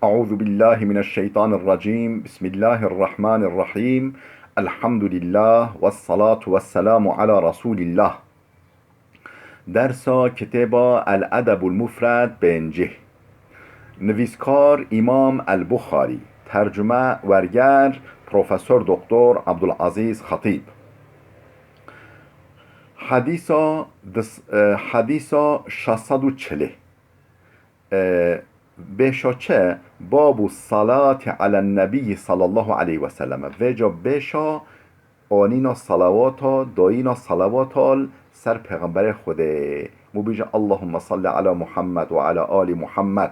أعوذ بالله من الشيطان الرجيم بسم الله الرحمن الرحيم الحمد لله والصلاة والسلام على رسول الله. درس کتاب الادب المفرد بنجه، نویسکار امام البخاری، ترجمه ورگر پروفسور دکتر عبدالعزیز خطیب. حدیثا 640 بشاچه باب الصلاة على النبی صلی الله علیه و سلم و جا بشا آنینا صلوات دایینا صلوات سر پیغمبر خوده مو بیجا اللهم صل علی محمد و علی آل محمد.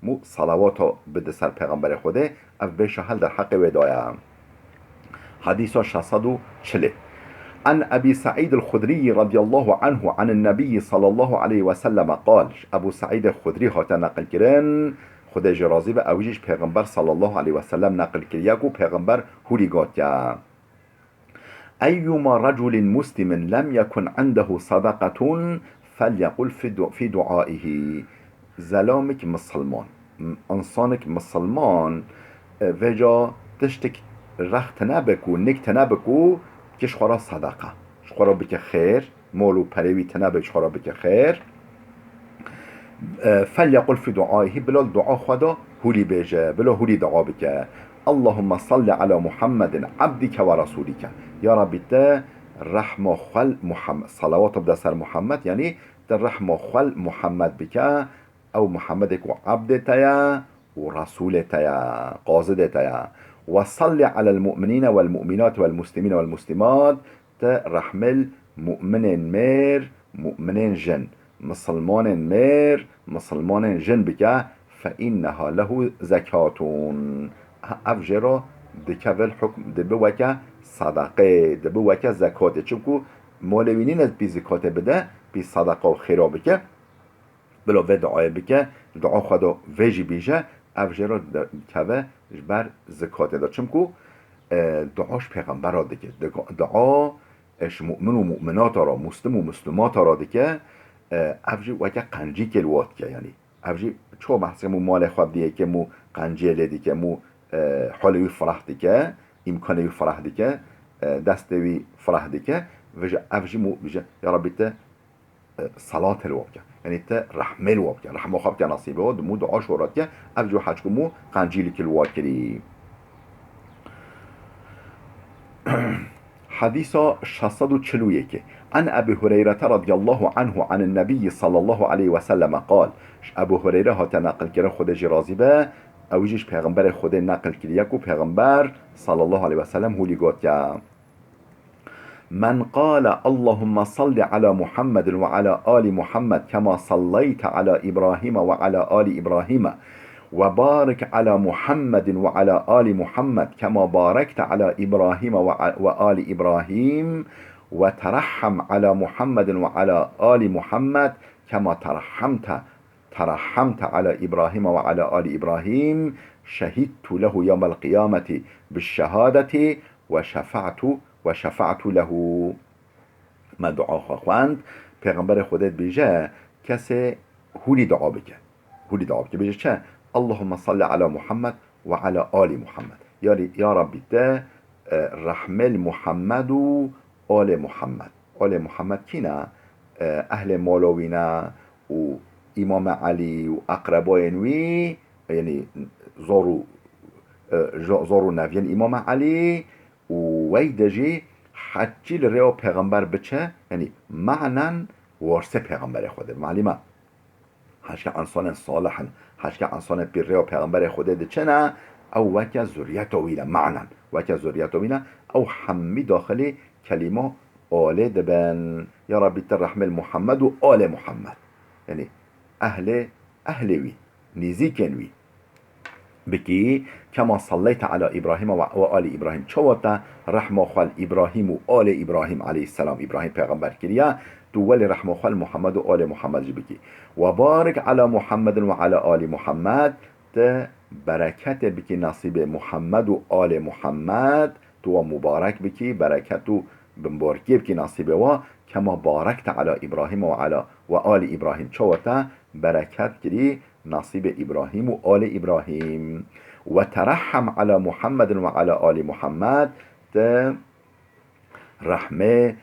مو صلوات بده سر پیغمبر خوده او بشا هل در حق ودایم. حدیث 640 عن أبي سعيد الخدري رضي الله عنه عن النبي صلى الله عليه وسلم قال. أبو سعيد الخدري هاتا نقل كرن خدا جرازي به اوجيش پیغمبر صلى الله عليه وسلم نقل كرياكو پیغمبر هوري قاتيا أيما رجل مسلم لم يكن عنده صدقة فليقل في دعائه. زلامك مسلمان انسانك مسلمان وجا تشتك رخت نبكو نكت نبكو کش خورا صدقه خورا بکه خیر مولو پریوی تنبه خورا بکه خیر فلیقل فی دعایه بلا دعا خدا هولی بیجه بلا هولی دعا بکه اللهم صل على محمد عبدك و رسولك. یا ربی ده رحم خل محمد صلوات بده سر محمد یعنی ده رحم خل محمد بکه او محمدك و عبد تیا و رسول تیا قاضد تیا وصل على المؤمنين والمؤمنات والمسلمين والمسلمات رحمل مؤمن مير مؤمنين جن مسلمان مير مسلمان جن بك فإنها له زكاتون أفجر دكابل حكم دبوكا صدقه دبوكا زكاة چونكو مولوينين از بي زكاة بده بي صدقه و خيرا بك بلا و دعاء بك دعا خدا ويجي بيجه افجرا که بر زکات داد چمکو دعاش پیغمبر را دیگه دعا اش مؤمن و مؤمنات را مسلم و مسلمات را دیگه افجی وکه قنجی کلوات که یعنی افجی چو محصه مو مال خواب دیگه که مو قنجی لیدی که مو حالوی فرح دیگه امکانوی فرح دیگه دستوی فرح دیگه وجه افجی مو بجه یا ربی ته صلاة الوقت يعني تا رحمة الوقت رحمة خاب كان نصيبه ودمو دعاء شورات أبجو حاجكمو قنجيلك الواكري. حديث 641 عن أبي هريرة رضي الله عنه عن النبي صلى الله عليه وسلم قال. أبو هريرة هاتا نقل كرا خود جرازي با اوجيش پیغمبر خود نقل كرياكو پیغمبر صلى الله عليه وسلم هو لقوت من قال اللهم صل على محمد وعلى آل محمد كما صليت على إبراهيم وعلى آل إبراهيم وبارك على محمد وعلى آل محمد كما باركت على إبراهيم وآل إبراهيم وترحم على محمد وعلى آل محمد كما ترحمت على إبراهيم وعلى آل إبراهيم شهدت له يوم القيامة بالشهادة وشفعت له. ما دعا خواند پیغمبر خودت بیجه کسی هولی دعا بکه بیجه چه اللهم صل على محمد و على آل محمد یا ربی ده رحمل محمد و آل محمد. آل محمد کینا اهل مولوینا و امام علی و اقرباینوی یعنی زارو نوین امام علی و ویدجی حجی لریا پیغمبر بچه یعنی معنن وارث پیغمبر خوده معلومه هشکه انسان صالحن هشکه انسان پیریا پیغمبر خوده ده چه نه او وکه ذریت وینا معنن وکه ذریت وینا او همی داخل کلمه آله دبن یا ربی ترحمل محمد و آل محمد یعنی اهلوی نزیکنوی بكي كما صليت على إبراهيم وآل إبراهيم چواتا رحمة خال إبراهيم وآل إبراهيم عليه السلام إبراهيم پیغمبر كريا دول رحمة خال محمد وآل محمد بكي وبارك على محمد وعلى آل محمد ت بركات بكي نصيب محمد وآل محمد تو مبارك بكي بركاتو بمباركي بكي نصيبه و كما باركت على إبراهيم وعلى وآل إبراهيم چواتا بركات كري نصيب إبراهيم وآل إبراهيم وترحم على محمد وعلى آل محمد رحمه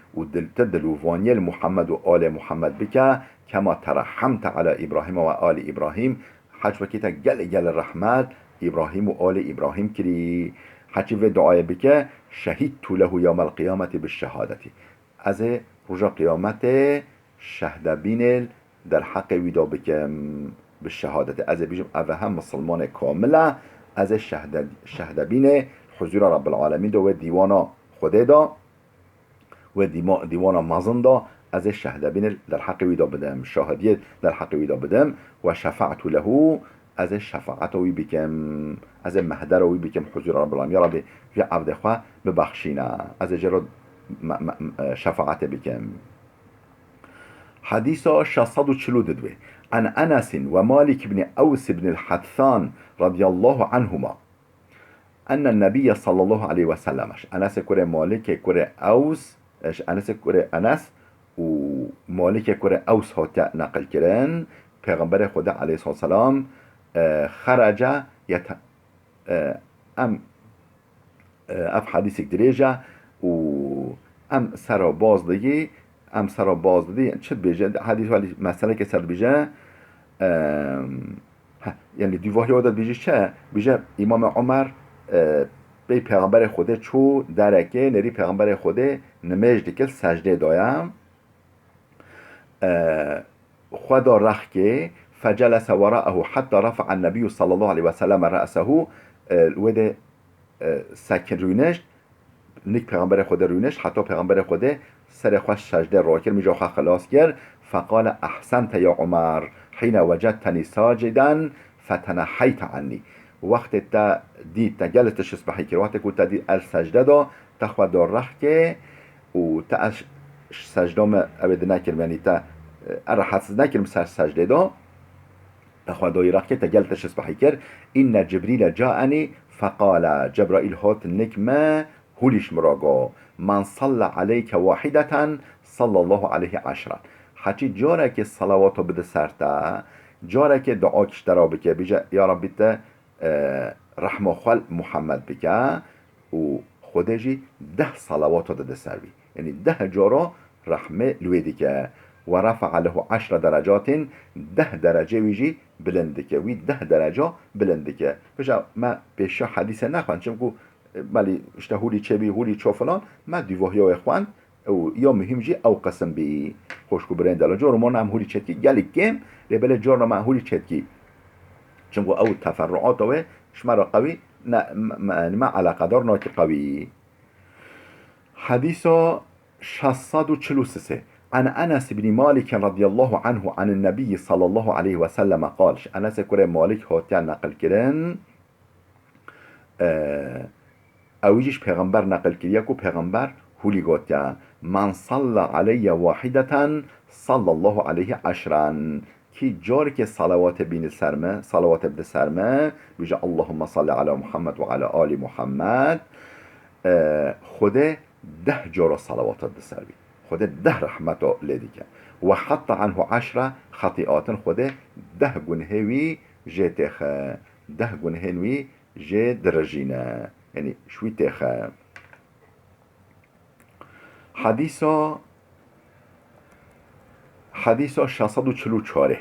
دلوفاني محمد وآل محمد بك كما ترحمت على إبراهيم وآل إبراهيم حج بكيتا جل الرحمت إبراهيم وآل إبراهيم كري حج في دعاء بك شهدت له يوم القيامة بالشهادة از رجا قيامت شهد بين در حق ويدا بكم بالشهادة از بيجم أفهم مسلمان كاملة از شهد بين حضور رب العالمين دو ديوانا خده دا و دیوان مازن دا از شهده بین در حق ویدا بدم شاهدیت در حق ویدا بدم و شفاعت له از شفاعت وی بکم از مهدر وی بکم حضور رب العالمین یا رب فی عبد خواه ببخشینا از جرد شفاعت بکم حديث 642 عن أنس ومالك بن أوس بن الحثان رضي الله عنهما أن النبي صلى الله عليه وسلم أنس كره مالك كره أوس أنس كره أنس ومالك كره أوس هاتا نقل كرن پیغمبر خدا علیه السلام خرج ام اف حدیث دريجة و ام سرا بازدگی ام سرا بازدگی چه بیجه حدیث ولی مسئله که سر بیجه یعنی دیواه یادت بیجه چه بیجه امام عمر به پیغمبر خدا چو درکه نری پیغمبر خدا نمجد که سجده دایم خدا رخکه فجلس وراءه حتى رفع النبي صلى الله عليه وسلم رأسه وده سکن روینش نیک پیغمبر خدا روینش حتی پیغمبر خدا سر خوش سجده را کرد میجا خواه خلاص کرد فقال احسنت یا عمر حين وجدتني ساجدا فتنحيت عني وقت تا دید تا گلتش اسبحی کرد وقت که تا دید السجده دا تخواه دار رخ که و تا سجده ما ابد نکرم یعنی تا ارحس نکرم سر سجده دا تخواه دای رخ که تا گلتش اسبحی کرد این جبریل جاءني فقال جبرائيل هات نكمة هوليش مراغا من صلى عليك واحدة صلى الله عليه عشرا حتى جارك صلوات بده سرتا جارك دعا كشترا بك بيجا يا رب بيتا رحمة خال محمد بك و خودجي 10 صلوات ده سروي يعني 10 جارا رحمة لويدك ورفع له 10 درجات 10 درجة ويجي بلندك وي 10 درجة بلندك بجا ما بيشا حديث نخوان چمكو مالي اشتهولي چبي هولي چو فلان ما ديوه يا اخوان او يا مهم جي او قسم بي خوشكو برند الا جور ما هم هولي چتكي گالي كم لبل جور ما هولي چتكي چمكو او تفرعات و شمرا قوي ما على قدر ناكي قوي حديث 643 عن أنس بن مالك رضي الله عنه عن النبي صلى الله عليه وسلم قال أنس كره مالك هاتيان نقل كرن اویجش پیغمبر نقل کرد و پیغمبر هولی گوتیا من صلى علي واحدة صلى الله عليه عشرا کی جاری که صلوات بین سرمه صلوات بده سرمه بیجا اللهم صل على محمد و على آل محمد خود 10 جارا صلوات بده سروی خود 10 رحمت لیدیکه و حتی عنه 10 خطیئات خود 10 گنهوی جتخ 10 گنهوی جه درجینه یعنی شوی تخه حدیثا 644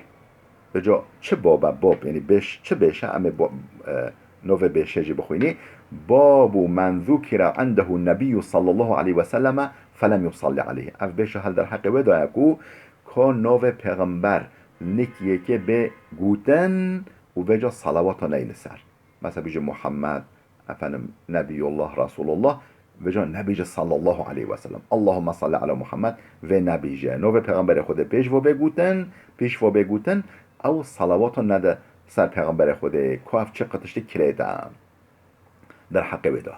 به جا چه باب یعنی چه بشه اما نوه بشه جی بخوینی باب من ذکر عنده النبي صلى الله عليه وسلم فلم يصلي عليه اف بشه هل در حق ودا یکو که نوه پیغمبر نکیه که به گوتن و به جا صلوات نیل سر مثلا بيجي محمد افنم نبي الله رسول الله وجا نبيجه صلى الله عليه وسلم اللهم صل على محمد و نبيجه نو پیغمبر خود پیش و بگوتن او صلوات نده سر پیغمبر خود کاف چه قطشت کریدم در حق ودا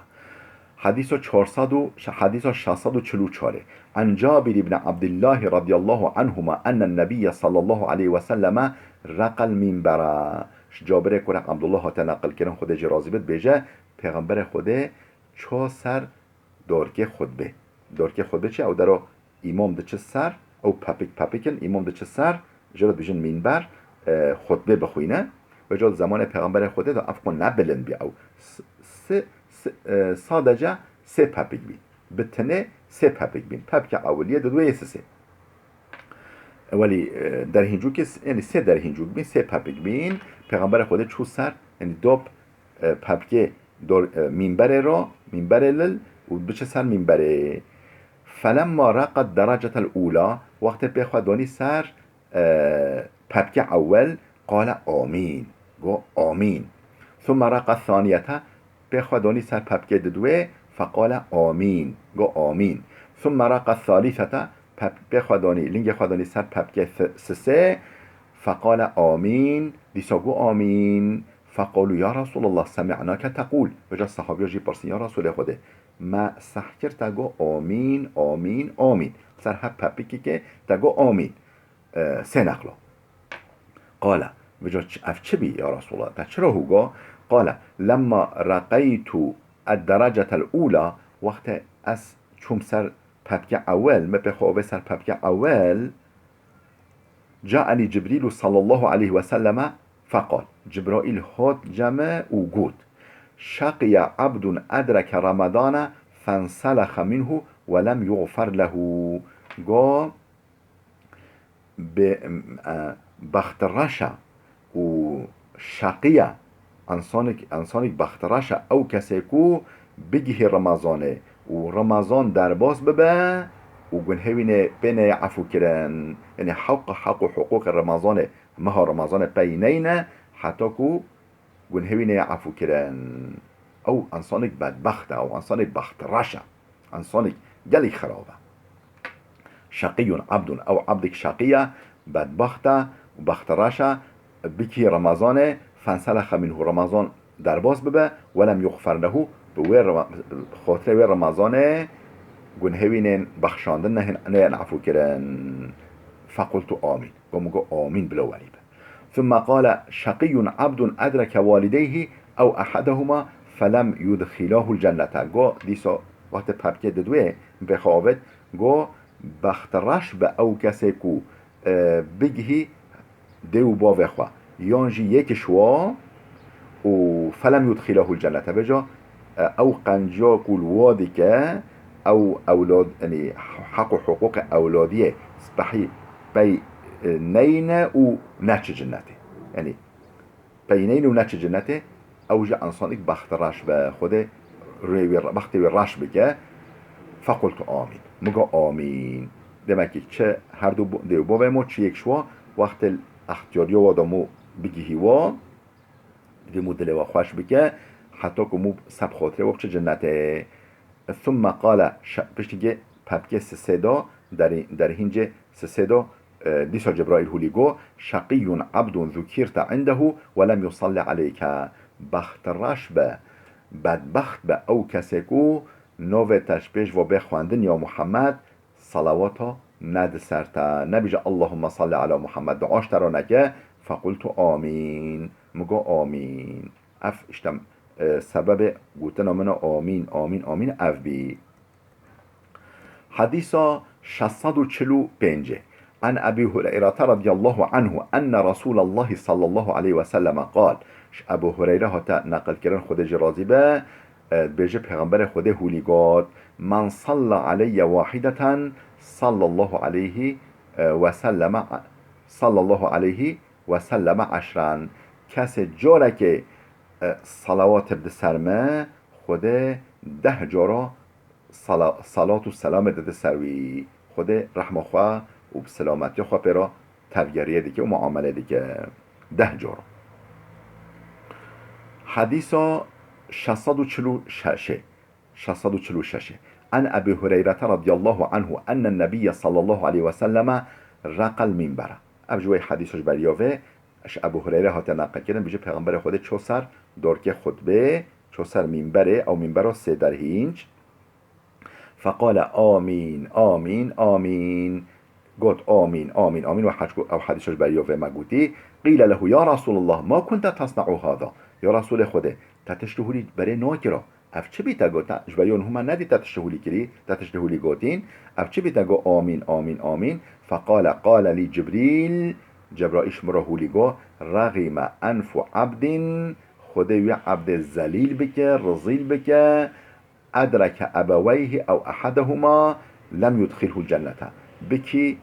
حديث 644 عن جابر بن عبد الله رضي الله عنهما أن النبي صلى الله عليه وسلم رقى المنبر جابر کنه عبدالله ها تنقل کردن خود جرازی بد بیجه پیغمبر خوده چه سر دارکه خطبه چه او در امام ده چه سر او پاپیکن امام ده چه سر جرد بیجن منبر خطبه بخوینه و جا زمان پیغمبر خدا دا افقو نبلن بی او سادجه سه پپک بین بتنه سه پپک بین پپک اولیه دوی سه ولی در هینجو که یعنی سه در هینجو بین سه پپک بین پیغمبر خدا چو سر یعنی دو پپک دور منبر را منبر لل و بچه سر منبره فلما رقت درجة الأولى وقت بخوادوني سر پپک اول قال آمین گو آمین ثم رقى الثانية بخوادوني سر پپک دوه فقال آمین گو آمین ثم رقى الثالثة بخوادوني لنگ خوادوني سر پپک سه فقال آمین دیسا گو آمین فقالوا يا رسول الله سمعناك تقول وجا الصحابي جي برسي يا رسول خده ما سحكر تقو آمين آمين آمين سر هب پپکی که تقو آمين سنقلا قال وجا اف چه بي يا رسول الله تا چرا هوگا قال لما رقيت الدرجة الأولى وقت از چوم سر پپک اول ما بخواه سر پپک اول جاءني جبريل صلى الله عليه وسلم فقال جبرائيل هات جمع وقود شقي عبد أدرك رمضان فانسلخ منه ولم يغفر له قال بخترشا وشقية انسانك بخترشا او كسيكو بجه رمضانه ورمضان درباس ببا وقنهوين بين عفو كرن يعني حق حقوق رمضان مها رمضان بينينا حتى كو قنهوين عفو كرن او انسانك بدبخته او انسانك بخترشا انسانك جلي خرابه شقي عبد او عبدك شقية بدبخته وبخترشا بكي رمضان فانسلخ منه رمضان درباس ببا ولم يغفر له بوير خاطر وير رمضان گنهوینن بخشاندن نه عفو کرن فقلت آمین قمو آمین بلا ولیبه ثم قال شقي عبد أدرك والديه أو أحدهما فلم يدخلاه الجنة قو ديسا وقت پپکه دوه بخوابت قو بخترش به او کسی کو بگهی دیو باوه خواه یانجی یک شوا و فلم يدخله الجنة بجا او قنجا کل وادی که او اولاد يعني حق حقوق اولاديه صبحي بينين ونتش جنته يعني بينين ونتش جنته اوجا انسانك بخت راش بخوده بخت راش بكه فقلت آمين مگا آمين دمكي چه هر دو دیو با ما چه یک شوا وقت الاختیاری و آدمو بگیهی و دیمو دل و خوش بکه حتی که مو سب خاطره وقت جنته ثم قال بشتيجي پپکه سسدا در هنج سسدا ديسا جبرائيل هوليغو شقي عبد ذكرت عنده ولم يصلي عليك بخت رشبه بدبخت به او کسیکو نو تشبیش و بخواندن یا محمد صلواتا ند سرتا نبیجا اللهم صل على محمد دعاش ترانکه فقلت آمین مگو آمین اف اشتم سبب گوتنا من آمین آمین آمین اف بی حديثا 645 عن أبي هريرة رضي الله عنه أن رسول الله صلى الله عليه وسلم قال أبو هريرة هتا نقل كرن خود جرازي با بيجي پیغمبر خود هوليقات من صلى علي واحدة صلى الله عليه وسلم صلى الله عليه وسلم عشرا کس جاره که صلوات بده سرمه خود 10 جارا صلات و سلام داده سروی خود رحمه خواه و بسلامتی خواه پیرا تفگریه دیگه و معامله دیگه 10 جارا حديثا 646 عن أبي هريرة رضي الله عنه أن النبي صلى الله عليه وسلم رقى المنبر أبجوي حديثش بريوه اش ابو هريره هاته نقل کردن بيجي پیغمبر خود چو سر دورکه خطبه چو سر منبره او منبر سه در هینج فقال آمین آمین آمین قلت آمين آمين آمين أو حديث بريوه ما قلتي قيل له يا رسول الله ما كنت تصنع هذا يا رسول خده تتشتهولي بري ناكرا اف چه بیتا گو جبریون هما ندی تتشتهولی کری تتشتهولی گوتین اف چه بیتا گو آمین آمین آمین فقال قال لي جبريل جبرائیش مرا هولیگو رغم انف عبد خدا وی عبد زلیل بکه رزیل بکه ادرک ابویه او احدهما لم يدخله الجنة بکی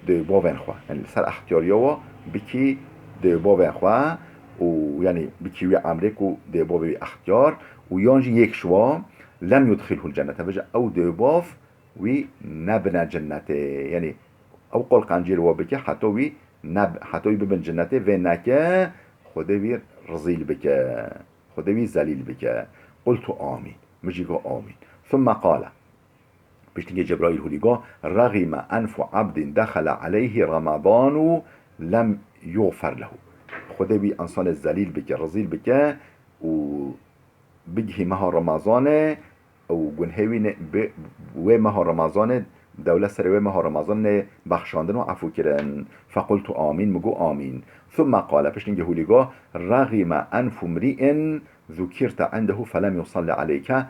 ده باوین خواه یعنی سر اختیاریا و بکی ده باوین خواه و یعنی بکی وی عمرک و ده باوی اختیار و یانجی یک شوا لم يدخله الجنة بجا او ده باف وی نبنى جنته یعنی او قول قنجير وبكي حتى وي حتى وي ببن جنته و نكه خدا وي رزيل بك خدا وي زليل بك قلت آمين مجيكو آمين ثم قال بيشتنجي جبرائيل هوليغو رغم أنف عبد دخل عليه رمضان لم يغفر له خدا وي انسان الزليل بك رزيل بك و بجه مها رمضان او گنهوی و ماه رمضان دولت سر و ماه رمضان بخشاندن و عفو کردن فقلت آمین مگو آمین ثم قال پشت اینگه هولیگو رغم انف امرئ ذکرت عنده فلم يصلي عليك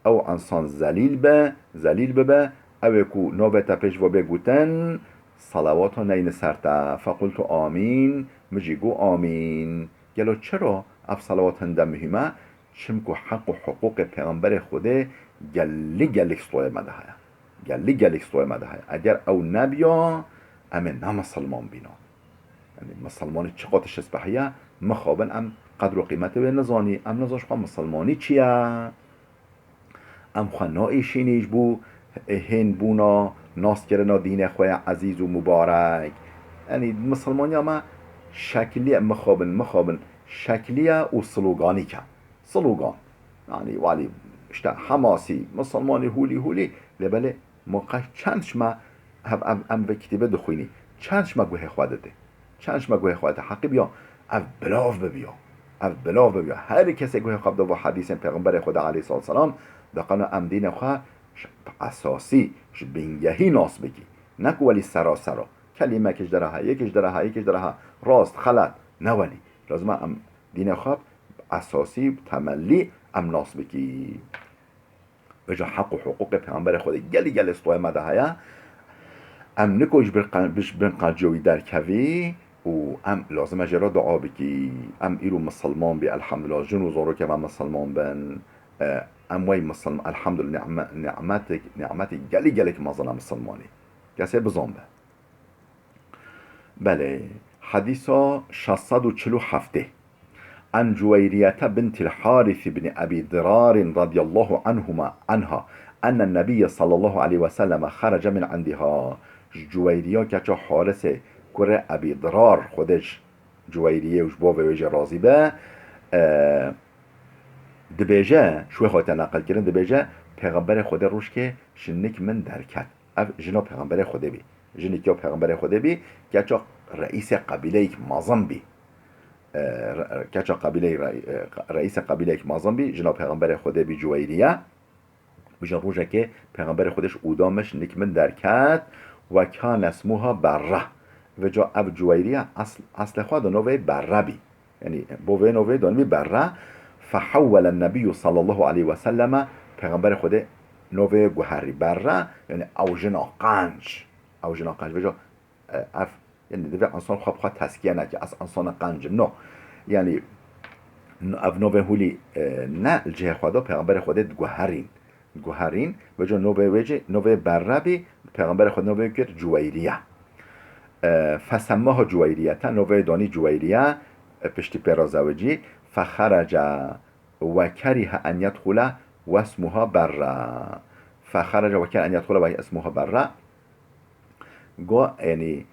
او انسان زلیل به او کو نوبت پیش و بگوتن صلوات نین سرتا فقلت آمین مجیگو آمین گلو چرا اف صلوات هندم مهمه چمکو حق و حقوق پیغمبر خوده گلی استوای مده های اگر او نبیا امه نه مسلمان بینا یعنی مسلمانی چقدر شسبحیه مخابن ام قدر و قیمت به نزانی ام نزاش خواه مسلمانی چیه ام خواه نایشینیش بو هن بونا ناس کرنا دین خواه عزیز و مبارک یعنی مسلمانی اما شکلی مخابن شکلیه و سلوگانی که سلوگان یعنی ولی işte حماسی مسلمانی هولی لبله موقع چندش ما ام به کتیبه دخوینی چندش ما گوه خواهده حقی بیا او بلاو ببیا هر کسی گوه خواب و حدیث پیغمبر خدا علیه السلام دقیقا ام دین خواه اساسی بینگهی ناس بگی نکو ولی سرا کلمه کش دره یکش دره راست خلط نه ولی لازم ام دین خواب اساسی تملی ام ناس بگی بجا حق و حقوق پیغمبر خدا گلی استوای مده های ام نکوش بنقاجوی در کوی و ام لازم اجرا دعا بکی ام ایرو مسلمان بی الحمدلله جنو زارو که من مسلمان بن ام وی مسلمان الحمدلله نعمت گلی که مازنه مسلمانی کسی بزن به بله حدیثا 647 عن جويرية بنت الحارث بن أبي ضرار رضي الله عنها أن النبي صلى الله عليه وسلم خرج من عندها جويرية كچا حارث كره أبي ضرار خودش جويرية وش بوه ويجي راضي به دبيجه شوي خواهد نقل كرن دبيجه پیغمبر خدا روش که شنك من درکت جنا پیغمبر خدا بي جنك يا پیغمبر خدا بي كچا رئيس قبيله یک مازن بي کچا قبیله رئیس قبیله یک مازن بی جناب پیغمبر خدا بی جویریه بجن روژه که پیغمبر خودش اودامش نکمن درکت و کان اسموها بره و جا اب جویریه اصل خود نوه بره بی یعنی بوه نوه دانوی بره فحول النبی صلی الله علیه و سلم پیغمبر خدا نوه گوهری بره یعنی او جنا قنج و جا اف یعنی دوی انسان خواه تسکیه نکه از انسان قنج نو یعنی او نوه هولی نه الجه خدا پیغمبر خدا گوهرین و جا نوه بربی پیغمبر خدا نوه کرد جویریه فسماها جویریه تا نوه دانی جویریه پشتی پیرازوجی فخرج و کریه ان یدخل و اسمها بره فخرج و کریه ان یدخل و اسمها بره گو یعنی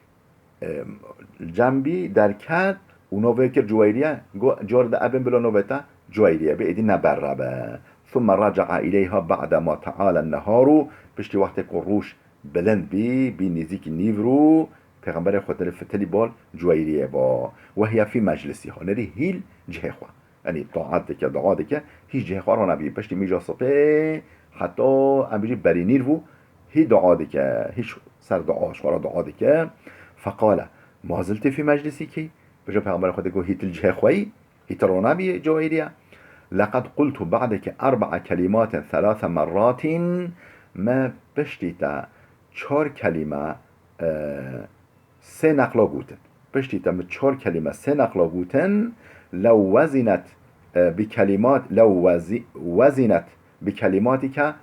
جنبی در کرد و نوه که جویریه جارد ابن بلا نوه جویریه به ایدی نبره به ثم رجع الیها بعد ما تعال النهار پشتی وقت که روش بلند بی نزیک نیورو پیغمبر خود فتلی بال جویریه با و هی فی مجلسی ها نری هیل جه خواه یعنی دعاده که هیچ جه خواه را نبی پشتی میجا صفه حتی امبیجی بری نیرو هی دعاده که هیچ سر دعاش خواه دعاده که فقال ما زلت في مجلسك بجا پیغمبر خدا گو هیت الجه خوی هیت رونابی جوائریه لقد قلت بعدك 4 كلمات 3 مرات ما بشتیتا 4 کلمه 3 نقلا گوتن پشتی تم 4 کلمه 3 نقلا گوتن لو وزنت بكلمات وزنت بكلماتك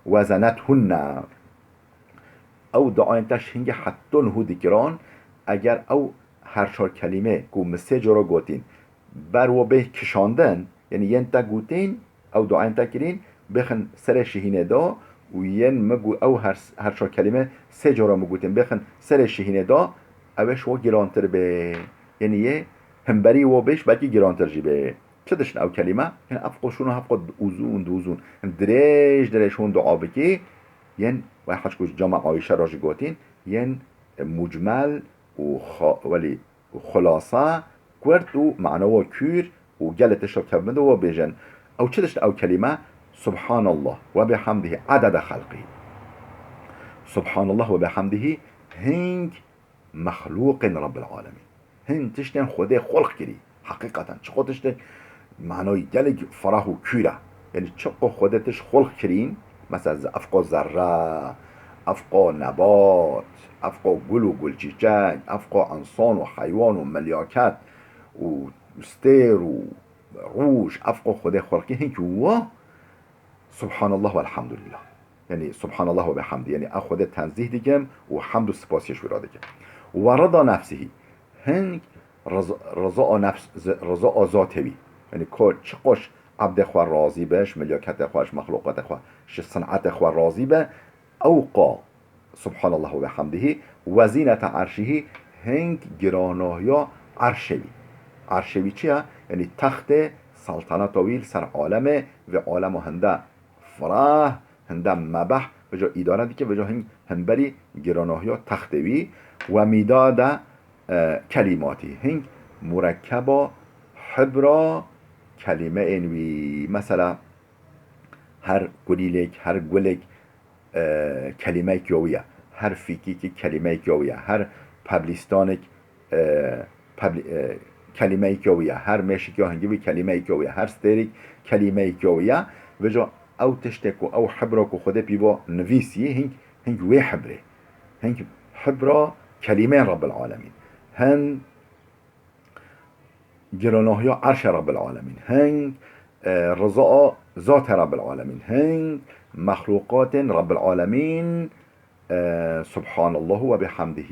وزنتهن او دعاین تش هنگه حتون هو دکران اگر او هر 4 کلمه کو مسه جورا گوتین بر و به کشاندن یعنی ین تا گوتین او دعاین تا کرین بخن سر شهینه دا و ین مگو او هر 4 کلمه 3 جورا مگوتین بخن سر شهینه دا اوش و گرانتر به یعنی یه همبری و بش بکی گرانتر جی به چه دشن او کلمه یعنی افقشون و افقد اوزون دوزون دریش هون دعا بکی ين واحد كوش جمع عايشة راجي قوتين ين مجمل ولي خلاصة كورتو معناه كير وجلت تشرب كبده وبيجن أو تشدش أو كلمة سبحان الله وبحمده عدد خلقه سبحان الله وبحمده هنج مخلوق رب العالمين هن تشتن خده خلق كري حقيقة شو تشتن معناه جلج فراه كيرة يعني شقو خدتش خلق كرين مثلا افقا ذره افقا نبات افقا گل و گلچیچک افقا انسان و حیوان و ملیاکت و استیر و روش افقا خود خلقی هنگی و سبحان الله و الحمد لله یعنی سبحان الله و بحمده یعنی خود تنزیه دیگم و حمد و سپاسیش ورا دیگم و رضا نفسهی هنگ رضا ذاتوی یعنی چه قش عبد خواه راضی بش ملیاکت خواه مخلوقات خواه صنعت خواه راضی به اوقا سبحان الله و بحمده وزینت عرشه هنگ گرانایا عرشوی چیه؟ یعنی تخت سلطنت طویل سر عالمه و عالم هنده فرح هنده مبح به جا اداره دی که به جا هنگ بری گرانایا تختوی و میداد کلماتی هنگ مرکبا حبرا کلمه انوی مثلا هر گلیلک هر گلک کلمه کیویه هر فیکی که کلمه کیویه هر پبلیستانک کلمه کیویه هر مشکی هنگی کلمه کیویه هر ستریک کلمه کیویه و جا او تشتک و او حبرا کو خود پیوا نویسی هنگ وی حبره هنگ حبرا کلمه رب العالمین هن گراناهی عرش رب العالمین هنگ رضا ذات رب العالمین هنگ مخلوقات رب العالمین سبحان الله و بحمده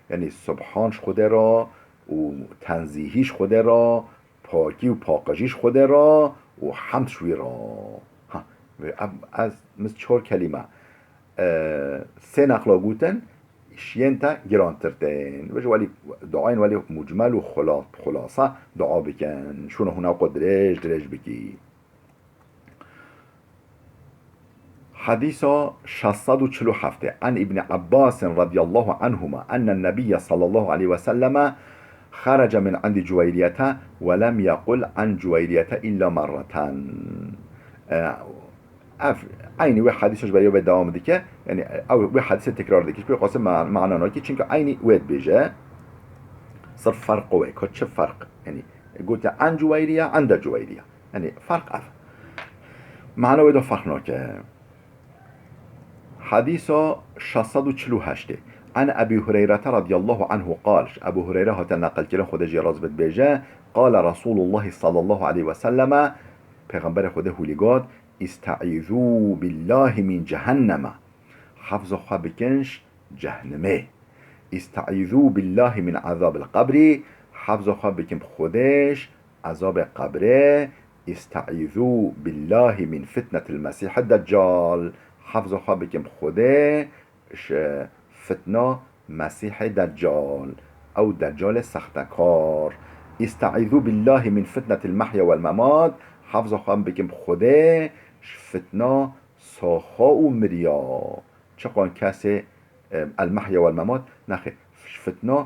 یعنی سبحانش خوده را و تنزیهیش خوده را پاکی و پاکجیش خوده را و حمدشوی را از مثل 4 کلمه 3 نقلا گوتن شينتا جرانترتين وجه ولي دعاين ولي مجمل وخلاصة دعاء بكن شنو هنا قد دريج بكي حديث 647 عن ابن عباس رضي الله عنهما أن النبي صلى الله عليه وسلم خرج من عند جويرية ولم يقل عن جويرية إلا مرة عینی و حدیثش برای به دوام دیگه یعنی او و حدیث تکرار دیگه به قاسم معنا نه که چون که عینی وید بيجه صار فرق و چه فرق یعنی قلت عن جويرية عند جويرية یعنی فرق اف معنا وید فرق نه که حديث 648 عن ابي هريره رضي الله عنه قال ابو هريره هات نقل کردن خود جراز بد بيجه قال رسول الله صلى الله عليه وسلم پیغمبر خود هولیگاد استعیذوا بالله من جهنم حفظ خواه بکنش جهنمه استعیذوا بالله من عذاب القبر حفظ خواه بکن خودش عذاب قبره استعیذوا بالله من فتنة المسیح الدجال حفظ خواه بکن خودش فتنه مسیح دجال او دجال سختکار استعیذوا بالله من فتنة المحیا والممات حفظ خواه بکن خودش فتنه ساخا و مریا چقدر کسی المحیا و الممات نخی فتنه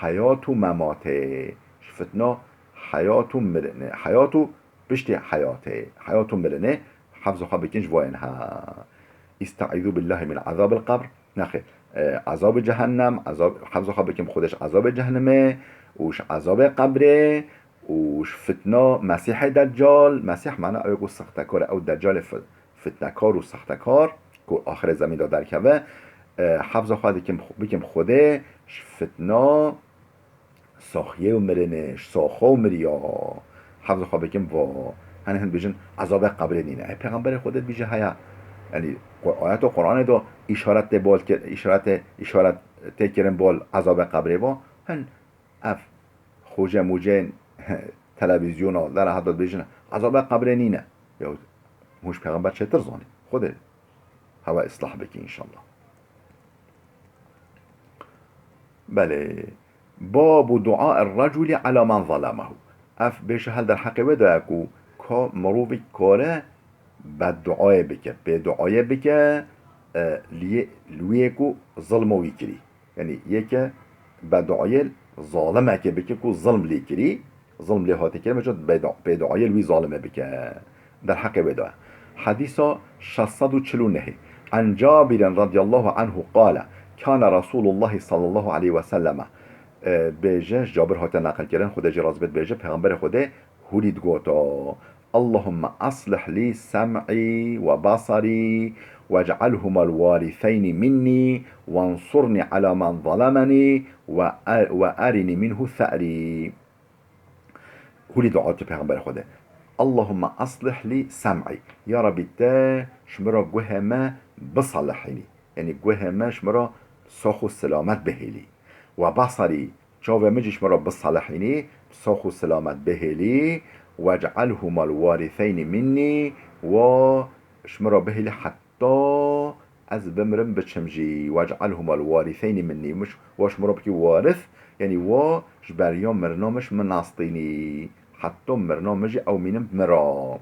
حیات و مماته فتنه حیات و مرنه حیات و بشتی حیاته حیات و مرنه حفظ خواه بکنش واینها استعیذوا بالله من عذاب القبر نخی عذاب جهنم عذاب حفظ خواه بکن خودش عذاب جهنمه وش عذاب قبره وش فتنه مسیح دجال مسیح معنی اوی سختکار او دجال فتنکار و سختکار که آخر زمین دا درکبه حفظ خواهد بکم خوده فتنا ساخیه و مرنش ساخه و مریا حفظ خواه بکم و هن بیجن عذاب قبر نینه ای پیغمبر خودت بیجه هیا یعنی آیت و قرآن دو اشارت بال اشارت تکرم بال عذاب قبر و هن اف خوجه موجه تلویزیون ها در حداد بیجن عذاب قبر نینه یا موش پیغمبر چطور زانی خوده هوا اصلاح بکی انشالله. بله باب دعاء الرجل على من ظلمه اف بیش هل در حقی ودا اکو که مروفی کاره بد دعای بکه به دعای بکه لیه کو ظلموی کری یعنی یکه بد دعای ظالمه که بکه کو ظلم لی کری ظلم لی هاتی کری مجد به دعای لوی ظالمه بکه در حقی ودا حديث 649 عن جابر رضي الله عنه قال كان رسول الله صلى الله عليه وسلم بيجه جابر هاتا نقل کردن خدا جراز بيت بيجه پیغمبر خدا هولید گوتا اللهم اصلح لي سمعي وبصري واجعلهما الوارثين مني وانصرني على من ظلمني وارني منه ثأري هولید دعات پیغمبر خدا اللهم اصلح لي سمعي يا ربي تا شمرا جوه ما بصلحني يعني جوه ما شمرا ساخو سلامت بهلي وبصري شاوه مجي شمرا بصلحني ساخو سلامت بهلي واجعلهما الوارثين مني وشمرا بهلي حتى از بمرم بچمجي واجعلهما الوارثين مني مش وشمرا بكي وارث يعني جبريان مرنامش مناصطيني حتى برنامج او مینم مرا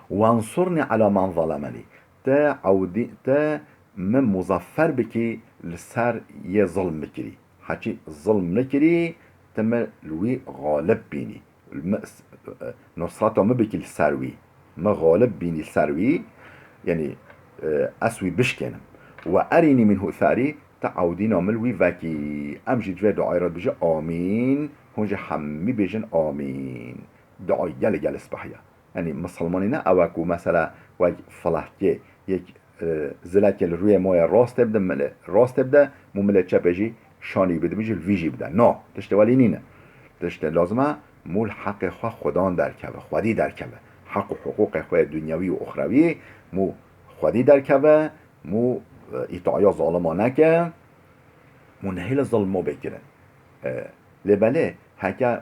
وانصرني على من ظلمني تا عودي تا من مظفر بكي لسر يه ظلم بكري حكي ظلم نكري تم لوي غالب بيني نصرته ما بكي السروي ما غالب بيني السروي يعني اسوي بشكنم واريني منه ثاري تعودينا ملوي فاكي امجي جوه دعايرات بجي آمين هونجا حمي بيجن آمين دعاي يلي اسبحيا يعني مسلمانين اوكو مثلا وك فلاحكي يك زلك الروي مويا راست تبدا مملة چپجي شاني بده بيجي الفيجي بده نا تشتوالي نينه تشت لازمه مول حق خواه خدان دركبه خودي دركبه حق و حقوق خواه دنیاوی و اخروی مو خودی دركبه مو اطاعیا ظالمانه که منهل ظلمو بکره لبله هکر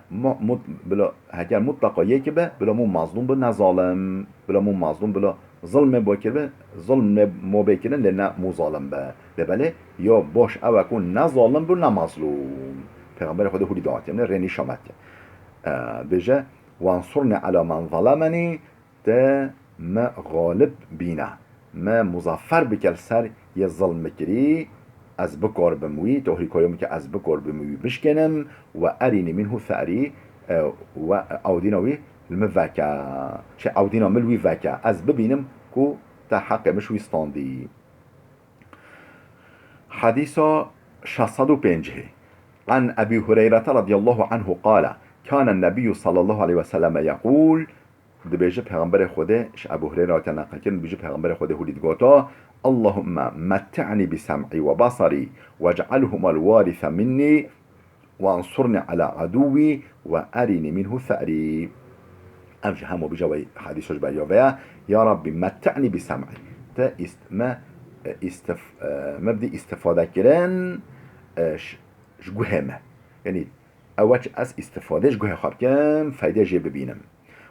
مطلقا یکی به بلا مو مظلوم به نظالم بلا مو مظلوم بلا ظلم بکره به ظلم مو بکره لنا مو ظالم به لبله یا باش او کن نظالم به نمظلوم پیغمبر خود هولی دعات یعنی رنی شامت بجه وانصرني على من ظلمني تا ما غالب بينا ما مظفر بکل سر یه ظلم کری از بکار بموی توهی کاریم که از بکار بموی بشکنم و ارینی منه ثأری و اودیناوی الموکا چه اودینا ملوی وکا از ببینم کو تا حق مشوی ستاندی حديث 605 عن أبي هريرة رضي الله عنه قال كان النبي صلى الله عليه وسلم يقول ده بيجي پیغمبر خوده ابو هريره تنقل كن بيجي پیغمبر خوده هولید گوتا اللهم متعني بسمعي وبصري واجعلهما الوارث مني وانصرني على عدوي وارني منه ثأري امش همو بجوي حديث بيا يا ربي متعني بسمعي تا ما بدي استفاده كرن جوهمه يعني اوچ از استفاده جوه خاب کم فایده جه ببینم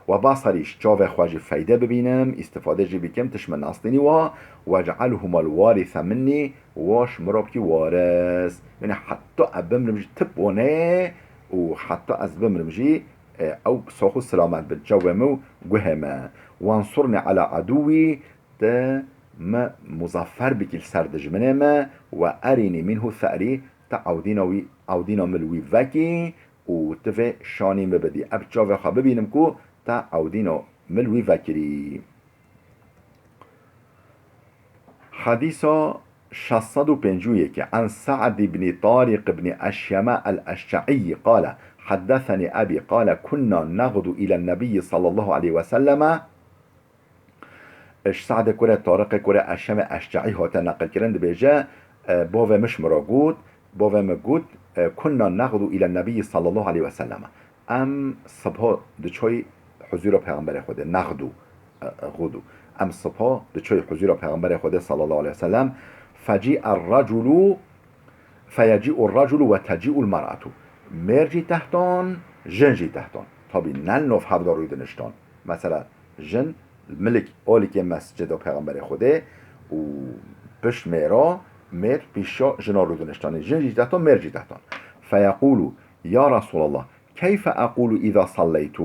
و بصریش جاوه خواجه فایده ببینم استفاده جه بکم تشمن اصلینی و وجعلهما الوارث مني واش مرابكي وارث يعني حتى ابمرمجي تبونه وحتى از بمرمجي او ساخو سلامت بالجوامو جهما وانصرني على عدوي تا ما مظفر بكل سردج منما واريني منه ثأري تا عودينا ملوي فاكي و تفه شاني مبدي اب جاوه خواه ببینم کو تا عودينا ملوي فاكري حديث 651 عن سعد بن طارق بن أشيماء الأشعي قال حدثني أبي قال كنا نغدو إلى النبي صلى الله عليه وسلم اش سعد كره طارق كره اشم اشجعي هاتا نقل كرند بيجا باوه مش مراجود باوه مجود كنا نغدو الى النبي صلى الله عليه وسلم ام صبح دچوي حضور پیغمبر خود نغدو غدو ام صبح دچوي حضور پیغمبر خود صلى الله عليه وسلم فجيء الرجل فيجيء الرجل وتجيء المرأة مرجي تحتان جنجي تحتان طبي نل نوف هفدار روی دنشتان مثلا جن الملك آلی که مسجد و پیغمبر خوده و پشت میرا مر پیشا جنا روی دنشتان جنجي تحتان مرجي تحتان فيقول يا رسول الله كيف أقول إذا صليت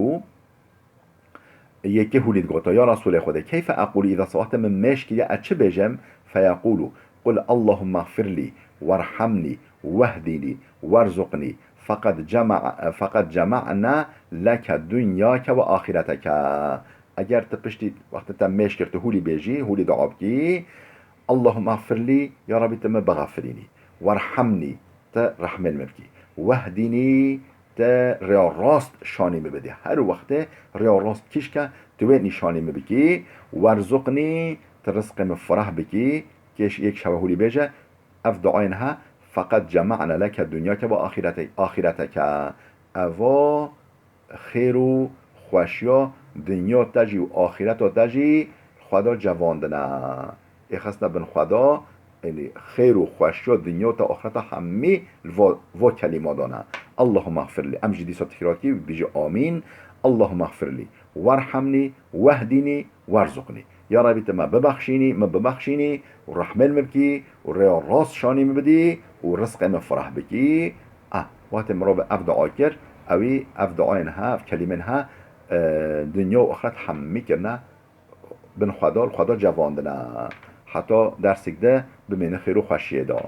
یکی هولید گوتا یا رسول خدا كيف أقول إذا صليت من مشكي أتش بجم فيقول قل اللهم اغفر لي وارحمني واهدني وارزقني فقد جمعنا لك دنیاک و آخرتک. اگر تو پشتی وقتی تا مش کرد هولی بیجی هولی دعا بکی اللهم اغفر لي یا ربی تم بغفرینی وارحمنی تا رحمل مبکی واهدنی تا ریا راست شانی مبدی هر وقت ریا راست کش که تو نشانی مبکی وارزقنی تا رزق مفرح بکی کش یک شب هولی بیجه اف دعاینها فقط جمعنا لك دنیاک و آخرتک اوا خیر و خوشیا دنیا تجی و آخرت تجی خدا جواندنه اخصنا بن خدا یعنی خیر و خوشیا دنیا تا آخرت همه و کلمه دانه اللهم اغفر لي ام جدی تکراتی بیجی آمین اللهم اغفر لي وارحمني واهدني وارزقني یا ربی ما ببخشینی و رحمل مبکی و ریا راست شانی مبدی و رزق مفرح بکی وقت مرا به اف دعا کرد اوی اف دعاینها اف کلمنها دنیا و آخرت همه کرنه بن خدا جواندنه حتی در سکده بمینه خیر و خوشیه دا